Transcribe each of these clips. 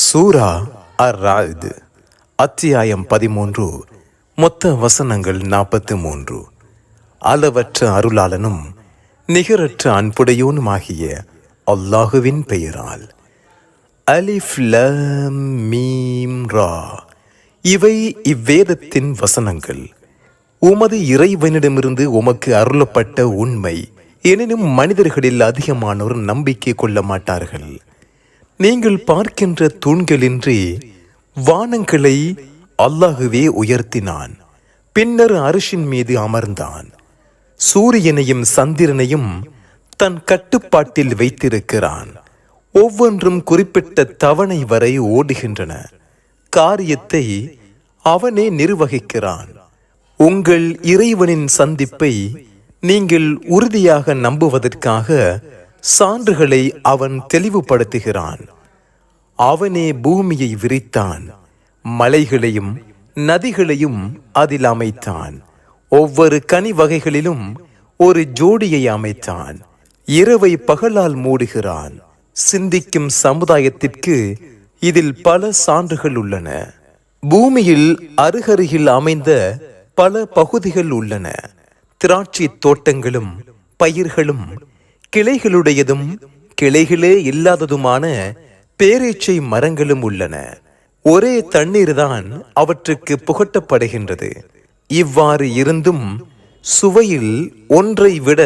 சூரா அர்-ராத் அத்தியாயம் 13. மொத்த வசனங்கள் 43. அளவற்ற அருளாளனும் நிகரற்ற அன்புடையோனுமாகிய அல்லாஹுவின் பெயரால். அலிஃப் லாம் மீம் ரா. இவை இவ்வேதத்தின் வசனங்கள். உமது இறைவனிடமிருந்து உமக்கு அருளப்பட்ட உண்மை. எனினும் மனிதர்களில் அதிகமானோர் நம்பிக்கை கொள்ள மாட்டார்கள். நீங்கள் பார்க்கின்ற தூண்களின்றி வானங்களை அல்லாஹுவே உயர்த்தினான். பின்னர் அரிஷின் மீது அமர்ந்தான். சூரியனையும் சந்திரனையும் தன் கட்டுப்பாட்டில் வைத்திருக்கிறான். ஒவ்வொன்றும் குறிப்பிட்ட தவணை வரை ஓடுகின்றன. காரியத்தை அவனே நிர்வகிக்கிறான். உங்கள் இறைவனின் சந்திப்பை நீங்கள் உறுதியாக நம்புவதற்காக சான்றுகளை அவன் தெளிவுபடுத்துகிறான். அவனே பூமியை விரித்தான், மலைகளையும் நதிகளையும் அதில் அமைத்தான். ஒவ்வொரு கனி வகைகளிலும் ஒரு ஜோடியை அமைத்தான். இரவை பகலால் மூடுகிறான். சிந்திக்கும் சமுதாயத்திற்கு இதில் பல சான்றுகள் உள்ளன. பூமியில் அருகருகில் அமைந்த பல பகுதிகள் உள்ளன. திராட்சை தோட்டங்களும் பயிர்களும் கிளைகளுடையதும் கிளைகளே இல்லாததுமான பேரீச்சை மரங்களும் உள்ளன. ஒரே தண்ணீர் தான் அவற்றுக்கு புகட்டப்படுகின்றது. இவ்வாறு இருந்தும் சுவையில் ஒன்றை விட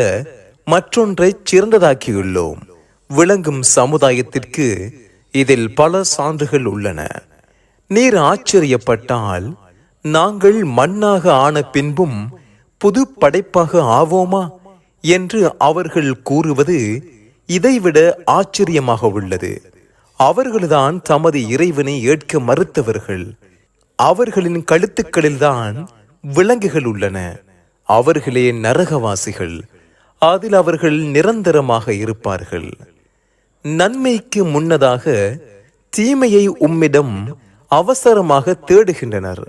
மற்றொன்றை சிறந்ததாக்கியுள்ளோம். விளங்கும் சமுதாயத்திற்கு இதில் பல சான்றுகள் உள்ளன. நீர் ஆச்சரியப்பட்டால், நாங்கள் மண்ணாக ஆன பின்பும் புது படைப்பாக ஆவோமா என்று அவர்கள் கூறுவது இதைவிட ஆச்சரியமாக உள்ளது. அவர்கள்தான் தமது இறைவனை ஏற்க மறுத்தவர்கள். அவர்களின் கழுத்துக்களில்தான் விலங்குகள் உள்ளன. அவர்களே நரகவாசிகள். அதில் அவர்கள் நிரந்தரமாக இருப்பார்கள். நன்மைக்கு முன்னதாக தீமையை உம்மிடம் அவசரமாக தேடுகின்றனர்.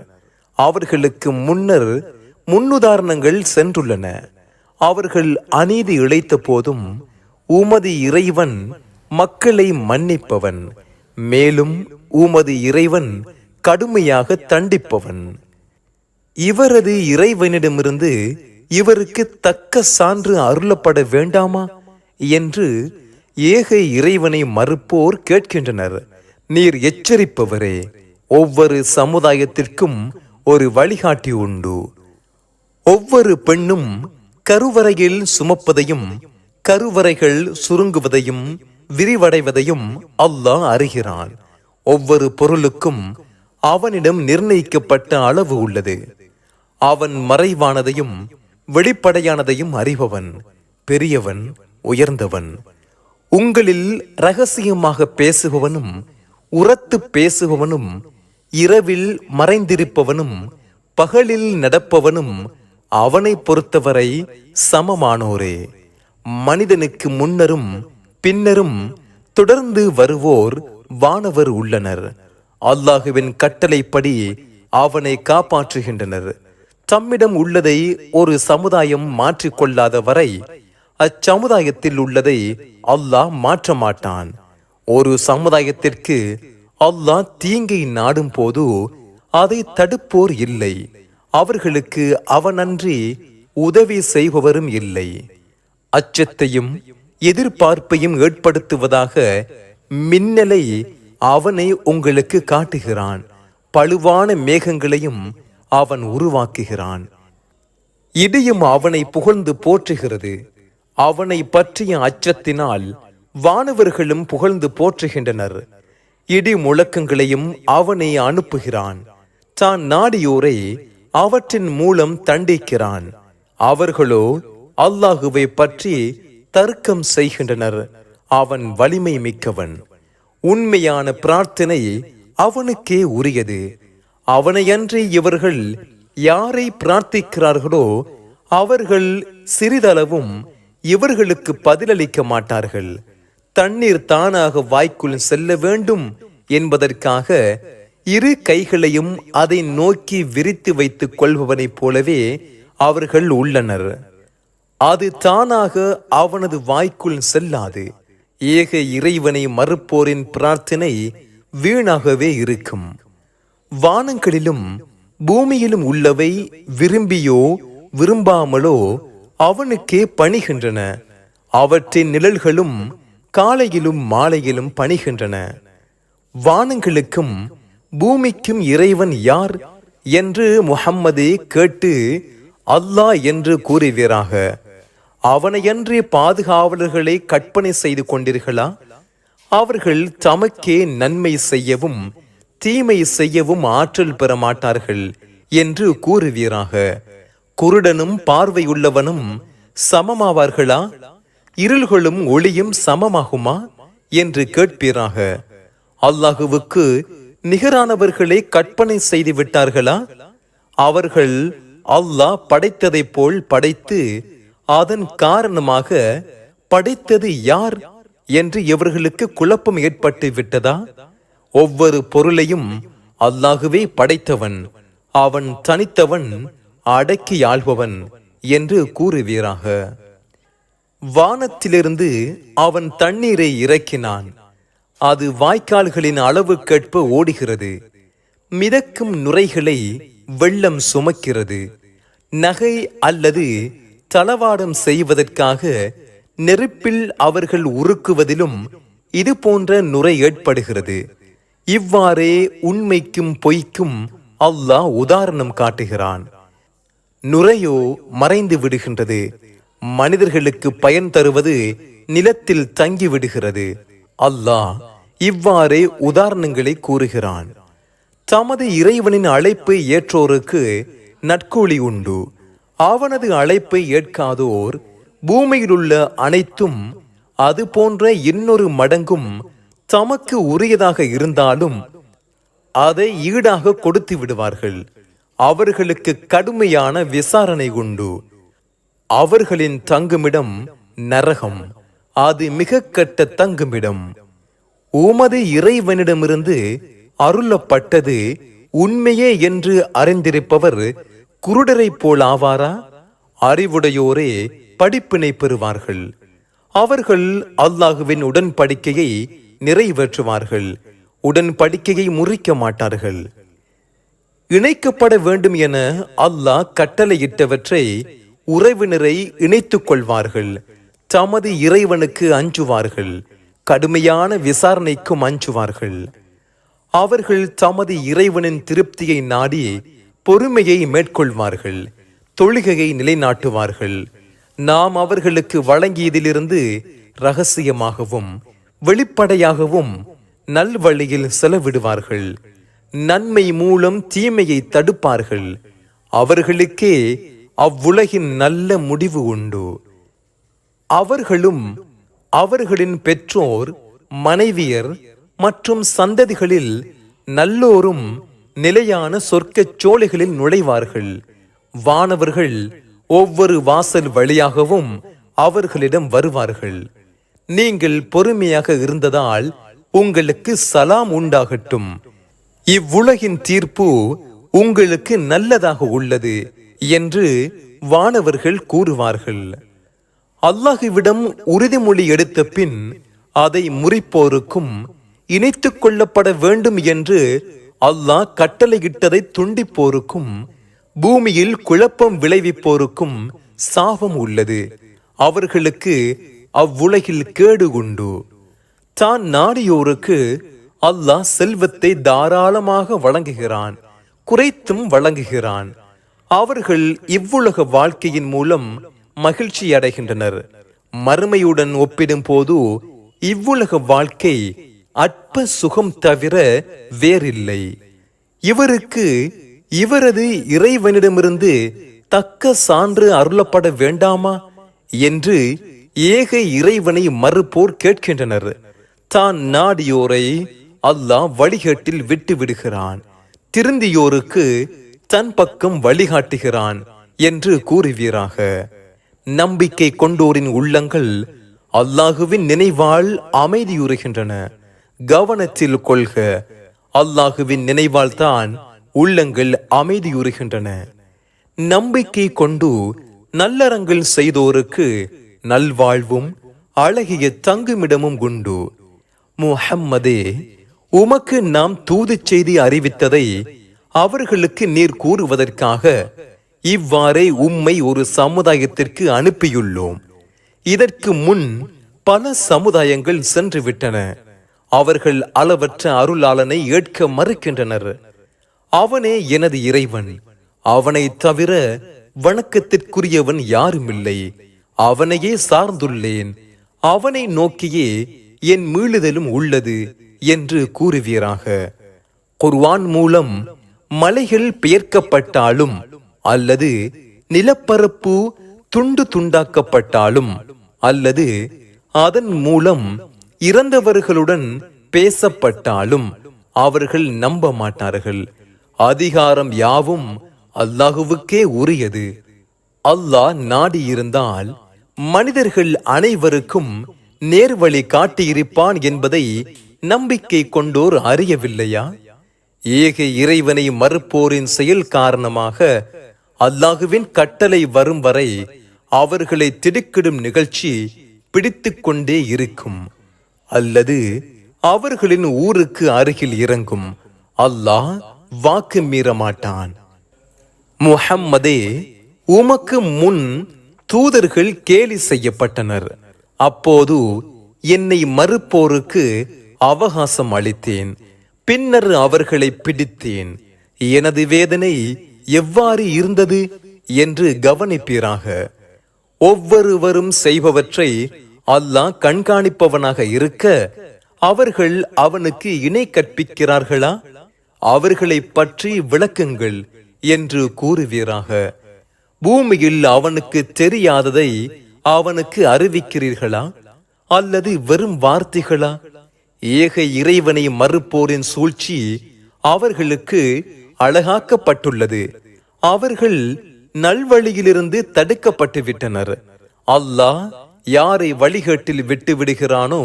அவர்களுக்கு முன்னர் முன்னுதாரணங்கள் சென்றுள்ளன. அவர்கள் அநீதி இழைத்த போதும் உமது இறைவன் மக்களை மன்னிப்பவன், மேலும் உமது இறைவன் கடுமையாக தண்டிப்பவன். இவரது இறைவனிடமிருந்து இவருக்கு தக்க சான்று அருளப்பட வேண்டாமா என்று ஏக இறைவனை மறுப்போர் கேட்கின்றனர். நீர் எச்சரிப்பவரே, ஒவ்வொரு சமுதாயத்திற்கும் ஒரு வழிகாட்டி உண்டு. ஒவ்வொரு பெண்ணும் கருவறையில் சுமப்பதையும் கருவறைகள் சுருங்குவதையும் விரிவடைவதையும் அல்லாஹ் அறிகிறான். ஒவ்வொரு பொருளுக்கும் அவனிடம் நிர்ணயிக்கப்பட்ட அளவு உள்ளது. அவன் மறைவானதையும் வெளிப்படையானதையும் அறிபவன், பெரியவன், உயர்ந்தவன். உங்களில் இரகசியமாக பேசுபவனும் உரத்து பேசுபவனும் இரவில் மறைந்திருப்பவனும் பகலில் நடப்பவனும் அவனை பொறுத்தவரை சமமானோரே. மனிதனுக்கு முன்னரும் பின்னரும் தொடர்ந்து வருவோர் வானவர் உள்ளனர். அல்லாஹுவின் கட்டளைப்படி அவனை காப்பாற்றுகின்றனர். தம்மிடம் உள்ளதை ஒரு சமுதாயம் மாற்றிக்கொள்ளாத வரை அச்சமுதாயத்தில் உள்ளதை அல்லாஹ் மாற்ற மாட்டான். ஒரு சமுதாயத்திற்கு அல்லாஹ் தீங்கை நாடும் போது அதை தடுப்போர் இல்லை. அவர்களுக்கு அவனன்றி உதவி செய்பவரும் இல்லை. அச்சத்தையும் எதிர்பார்ப்பையும் ஏற்படுத்துவதாக மின்னலை அவனை உங்களுக்கு காட்டுகிறான். பழுவான மேகங்களையும் அவன் உருவாக்குகிறான். இடியும் அவனை புகழ்ந்து போற்றுகிறது. அவனை பற்றிய அச்சத்தினால் வானவர்களும் புகழ்ந்து போற்றுகின்றனர். இடி முழக்கங்களையும் அவனை அனுப்புகிறான். தான் நாடியோரை அவற்றின் மூலம் தண்டிக்கிறான். அவர்களோ அல்லாஹுவை பற்றி தர்க்கம் செய்கின்றனர். அவன் வலிமை மிக்கவன். உண்மையான பிரார்த்தனை அவனுக்கே உரியது. அவனையன்றி இவர்கள் யாரை பிரார்த்திக்கிறார்களோ அவர்கள் சிறிதளவும் இவர்களுக்கு பதிலளிக்க மாட்டார்கள். தண்ணீர் தானாக வாய்க்குள் செல்ல வேண்டும் என்பதற்காக இரு கைகளையும் அதை நோக்கி விரித்து வைத்துக் கொள்பவனைப் போலவே அவர்கள் உள்ளனர். அது தானாக அவனது வாய்க்குள் செல்லாது. ஏக இறைவனை மறுப்போரின் பிரார்த்தனை வீணாகவே இருக்கும். வானங்களிலும் பூமியிலும் உள்ளவை விரும்பியோ விரும்பாமலோ அவனுக்கே பணிகின்றன. அவற்றின் நிழல்களும் காலையிலும் மாலையிலும் பணிகின்றன. வானங்களுக்கும் பூமிக்கும் இறைவன் யார் என்று முஹம்மதே கேட்டு அல்லாஹ் என்று கூறுவீராக. அவனையன்றி பாதுகாவலர்களை கற்பனை செய்து கொண்டீர்களா? அவர்கள் தமக்கே நன்மை செய்யவும் தீமை செய்யவும் ஆற்றல் பெற மாட்டார்கள் என்று கூறுவீராக. குருடனும் பார்வையுள்ளவனும் சமமாவார்களா? இருள்களும் ஒளியும் சமமாகுமா என்று கேட்பீராக. அல்லாஹுவுக்கு நிகரானவர்களை கற்பனை செய்து விட்டார்களா? அவர்கள் அல்லாஹ் படைத்ததை போல் படைத்து அதன் காரணமாக படைத்தது யார் என்று இவர்களுக்கு குழப்பம் ஏற்பட்டு விட்டதா? ஒவ்வொரு பொருளையும் அல்லாஹுவே படைத்தவன், அவன் தனித்தவன், அடக்கி ஆள்பவன் என்று கூறுவீராக. வானத்திலிருந்து அவன் தண்ணீரை இறக்கினான். அது வாய்க்கால்களின் அளவுக்கேற்ப ஓடுகிறது. மிதக்கும் நுரைகளை வெள்ளம் சுமக்கிறது. நகை அல்லது தளவாடம் செய்வதற்காக நெருப்பில் அவர்கள் உருக்குவதிலும் இது போன்ற நுரை ஏற்படுகிறது. இவ்வாறே உண்மைக்கும் பொய்க்கும் அல்லாஹ் உதாரணம் காட்டுகிறான். நுரையோ மறைந்து விடுகின்றது. மனிதர்களுக்கு பயன் தருவது நிலத்தில் தங்கி விடுகிறது. அல்லாஹ் இவ்வாறே உதாரணங்களை கூறுகிறான். தமது இறைவனின் அழைப்பை ஏற்றோருக்கு நற்கூலி உண்டு. அவனது அழைப்பை ஏற்காதோர் பூமியிலுள்ள அனைத்தும் அது போன்ற இன்னொரு மடங்கும் தமக்கு உரியதாக இருந்தாலும் அதை ஈடாக கொடுத்து விடுவார்கள். அவர்களுக்கு கடுமையான விசாரணை உண்டு. அவர்களின் தங்குமிடம் நரகம், அது மிக கெட்ட தங்குமிடம். உமது இறைவனிடமிருந்து அருளப்பட்டது உண்மையே என்று அறிந்திருப்பவர் குருடரை போல் ஆவாரா? அறிவுடையோரே படிப்பினை பெறுவார்கள். அவர்கள் அல்லாஹுவின் உடன்படிக்கையை நிறைவேற்றுவார்கள். உடன்படிக்கையை முறிக்க மாட்டார்கள். இணைக்கப்பட வேண்டும் என அல்லாஹ் கட்டளையிட்டவற்றை உறவினரை இணைத்துக் கொள்வார்கள். தமது இறைவனுக்கு அஞ்சுவார்கள். கடுமையான விசாரணைக்கும் அஞ்சுவார்கள். அவர்கள் தமது இறைவனின் திருப்தியை நாடி பொறுமையை மேற்கொள்வார்கள். தொழுகையை நிலைநாட்டுவார்கள். நாம் அவர்களுக்கு வழங்கியதிலிருந்து இரகசியமாகவும் வெளிப்படையாகவும் நல்வழியில் செலவிடுவார்கள். நன்மை மூலம் தீமையை தடுப்பார்கள். அவர்களுக்கே அவ்வுலகின் நல்ல முடிவு உண்டு. அவர்களும் அவர்களின் பெற்றோர், மனைவியர் மற்றும் சந்ததிகளில் நல்லோரும் நிலையான சொர்க்கச் சோலைகளில் நுழைவார்கள். வானவர்கள் ஒவ்வொரு வாசல் வழியாகவும் அவர்களிடம் வருவார்கள். நீங்கள் பொறுமையாக இருந்ததால் உங்களுக்கு சலாம் உண்டாகட்டும். இவ்வுலகின் தீர்ப்பு உங்களுக்கு நல்லதாக உள்ளது என்று வானவர்கள் கூறுவார்கள். அல்லாஹுவிடம் உறுதிமொழி எடுத்த பின் அதை முறிப்போருக்கும் இணைத்துக் கொள்ளப்பட வேண்டும் என்று அல்லாஹ் கட்டளையிட்டதை துண்டிப்போருக்கும் பூமியில் குழப்பம் விளைவிப்போருக்கும் சாபம் உள்ளது. அவர்களுக்கு அவ்வுலகில் கேடு உண்டு. தான் நாடியோருக்கு அல்லாஹ் செல்வத்தை தாராளமாக வழங்குகிறான், குறைத்தும் வழங்குகிறான். அவர்கள் இவ்வுலக வாழ்க்கையின் மூலம் மகிழ்ச்சி அடைகின்றனர். மறுமையுடன் ஒப்பிடும் போது இவ்வுலக வாழ்க்கை அற்ப சுகம் தவிர வேறில்லை. இவருக்கு இவரது இறைவனிடமிருந்து தக்க சான்று அருளப்பட வேண்டாமா என்று ஏக இறைவனை மறுப்போர் கேட்கின்றனர். தான் நாடியோரை அல்லாஹ் வழிகேட்டில் விட்டு விடுகிறான், திருந்தியோருக்கு தன் பக்கம் வழிகாட்டுகிறான் என்று கூறுவீராக. நம்பிக்கை கொண்டோரின் உள்ளங்கள் அல்லாஹுவின் நினைவால் அமைதியுறுகின்றன. கவனத்தில் கொள்க, அல்லாஹுவின் நினைவால் தான் உள்ளங்கள் அமைதியுறுகின்றன. நம்பிக்கை கொண்டு நல்லறங்கள் செய்தோருக்கு நல்வாழ்வும் அழகிய தங்குமிடமும் உண்டு. முஹம்மதே, உமக்கு நாம் தூது செய்தி அறிவித்ததை அவர்களுக்கு நீர் கூறுவதற்காக இவ்வாறே உம்மை ஒரு சமுதாயத்திற்கு அனுப்பியுள்ளோம். இதற்கு முன் பல சமுதாயங்கள் சென்று விட்டன. அவர்கள் அளவற்ற அருளாளனை ஏற்க மறுக்கின்றனர். அவனே எனது இறைவன், அவனை தவிர வணக்கத்திற்குரியவன் யாருமில்லை. அவனையே சார்ந்துள்ளேன், அவனை நோக்கியே என் மீளுதலும் உள்ளது என்று கூறுவீராக. குர்ஆன் மூலம் மலைகள் பெயர்க்கப்பட்டாலும் அல்லது நிலப்பரப்பு துண்டு துண்டாக்கப்பட்டாலும் அல்லது அதன் மூலம் இறந்தவர்களுடன் பேசப்பட்டாலும் அவர்கள் நம்ப மாட்டார்கள். அதிகாரம் யாவும் அல்லாஹுவுக்கே உரியது. அல்லாஹ் நாடியிருந்தால் மனிதர்கள் அனைவருக்கும் நேர்வழி காட்டியிருப்பான் என்பதை நம்பிக்கை கொண்டோர் அறியவில்லையா? ஏக இறைவனை மறுப்போரின் செயல் காரணமாக அல்லாஹுவின் கட்டளை வரும் வரை அவர்களை திடுக்கிடும் நிகழ்ச்சி பிடித்து கொண்டே இருக்கும், அல்லது அவர்களின் ஊருக்கு அருகில் இறங்கும். அல்லாஹ் வாக்கு மீற மாட்டான். முஹம்மதே, உமக்கு முன் தூதர்கள் கேலி செய்யப்பட்டனர். அப்போது என்னை மறுப்போருக்கு அவகாசம் அளித்தேன், பின்னர் அவர்களை பிடித்தேன். எனது வேதனை எவ்வாறு இருந்தது என்று கவனிப்பீராக. ஒவ்வொருவரும் செய்பவற்றை அல்லாஹ் கண்காணிப்பவனாக இருக்க அவர்கள் அவனுக்கு இணை கற்பிக்கிறார்களா? அவர்களை பற்றி விளக்குங்கள் என்று கூறுவீராக. பூமியில் அவனுக்கு தெரியாததை அவனுக்கு அறிவிக்கிறீர்களா அல்லது வெறும் வார்த்தைகளா? ஏக இறைவனை மறுப்போரின் சூழ்ச்சி அவர்களுக்கு அழகாக்கப்பட்டுள்ளது. அவர்கள் நல்வழியிலிருந்து தடுக்கப்பட்டு விட்டனர். அல்லாஹ் யாரை வழிகாட்டில் விட்டு விடுகிறானோ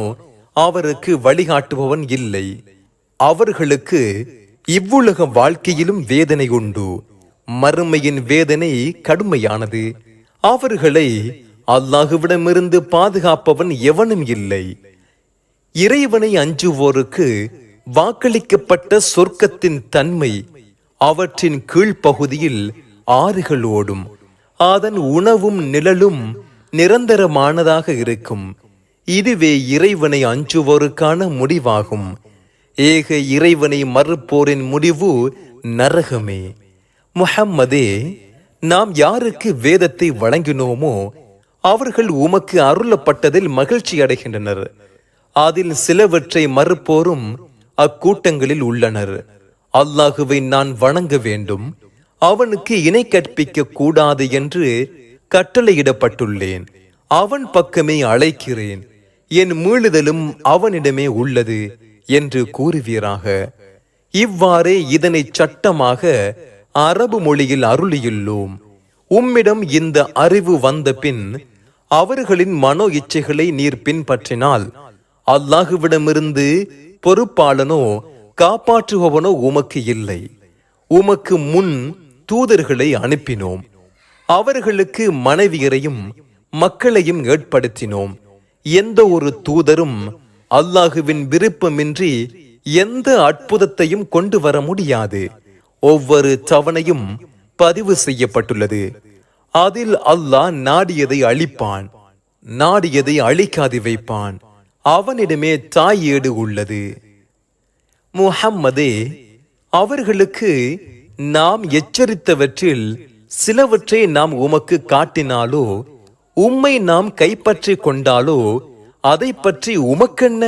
அவருக்கு வழிகாட்டுபவன் இல்லை. அவர்களுக்கு இவ்வுலக வாழ்க்கையிலும் வேதனை உண்டு, மறுமையின் வேதனை கடுமையானது. அவர்களை அல்லாஹுவிடமிருந்து பாதுகாப்பவன் எவனும் இல்லை. இறைவனை அஞ்சுவோருக்கு வாக்களிக்கப்பட்ட சொர்க்கத்தின் தன்மை அவற்றின் கீழ்ப்பகுதியில் ஆறுகள் ஓடும். அதன் உணவும் நிழலும் நிரந்தரமானதாக இருக்கும். இதுவே இறைவனை அஞ்சுவோருக்கான முடிவாகும். ஏக இறைவனை மறுப்போரின் முடிவு நரகமே. முஹம்மதே, நாம் யாருக்கு வேதத்தை வழங்கினோமோ அவர்கள் உமக்கு அருளப்பட்டதில் மகிழ்ச்சி அடைகின்றனர். அதில் சிலவற்றை மறுப்போரும் அக்கூட்டங்களில் உள்ளனர். அல்லாஹுவை நான் வணங்க வேண்டும், அவனுக்கு இணை கற்பிக்க கூடாது என்று கட்டளையிடப்பட்டுள்ளேன். அவன் பக்கமே அழைக்கிறேன், என் மீளுதலும் அவனிடமே உள்ளது என்று கூறுவீராக. இவ்வாறே இதனை சட்டமாக அரபு மொழியில் அருளியுள்ளோம். உம்மிடம் இந்த அறிவு வந்த பின் அவர்களின் மனோ இச்சைகளை நீர் பின்பற்றினால் அல்லாஹுவிடமிருந்து பொறுப்பாளனோ காப்பாற்றுபவனோ உமக்கு இல்லை. உமக்கு முன் தூதர்களை அனுப்பினோம், அவர்களுக்கு மனைவியரையும் மக்களையும் ஏற்படுத்தினோம். எந்த ஒரு தூதரும் அல்லாஹுவின் விருப்பமின்றி எந்த அற்புதத்தையும் கொண்டு வர முடியாது. ஒவ்வொரு தவணையும் பதிவு செய்யப்பட்டுள்ளது. அதில் அல்லாஹ் நாடியதை அழிப்பான், நாடியதை அழிக்காது வைப்பான். அவனிடமே தாய் ஏடு உள்ளது. முஹம்மதே, அவர்களுக்கு நாம் எச்சரித்தவற்றில் சிலவற்றை நாம் உமக்கு காட்டினாலோ உம்மை நாம் கைப்பற்றி கொண்டாலோ அதை பற்றி உமக்கென்ன?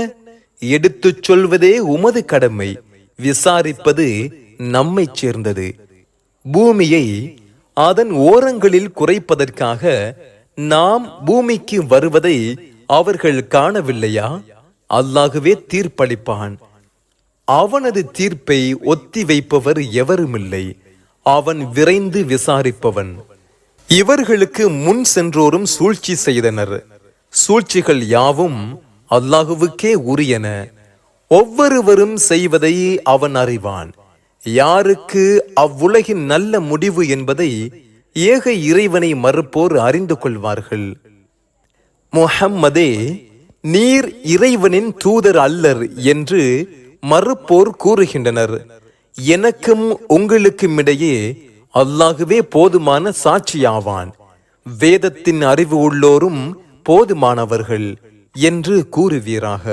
எடுத்துச் சொல்வதே உமது கடமை, விசாரிப்பது நம்மை சேர்ந்தது. பூமியை அதன் ஓரங்களில் குறைப்பதற்காக நாம் பூமிக்கு வருவதை அவர்கள் காணவில்லையா? அல்லாஹுவே தீர்ப்பளிப்பான். அவனது தீர்ப்பை ஒத்தி வைப்பவர் எவருமில்லை. அவன் விரைந்து விசாரிப்பவன். இவர்களுக்கு முன் சென்றோரும் சூழ்ச்சி செய்தனர். சூழ்ச்சிகள் யாவும் அல்லாஹுவுக்கே உரியன. ஒவ்வொருவரும் செய்வதை அவன் அறிவான். யாருக்கு அவ்வுலகின் நல்ல முடிவு என்பதை ஏக இறைவனை மறுப்போர் அறிந்து கொள்வார்கள். முஹம்மதே, நீர் இறைவனின் தூதர் அல்லர் என்று மறுப்போர் கூறுகின்றனர், எனக்கும் உங்களுக்கும் இடையே அல்லாஹுவே போதுமான சாட்சியாவான், வேதத்தின் அறிவு உள்ளோரும் போதுமானவர்கள் என்று கூறுவீராக.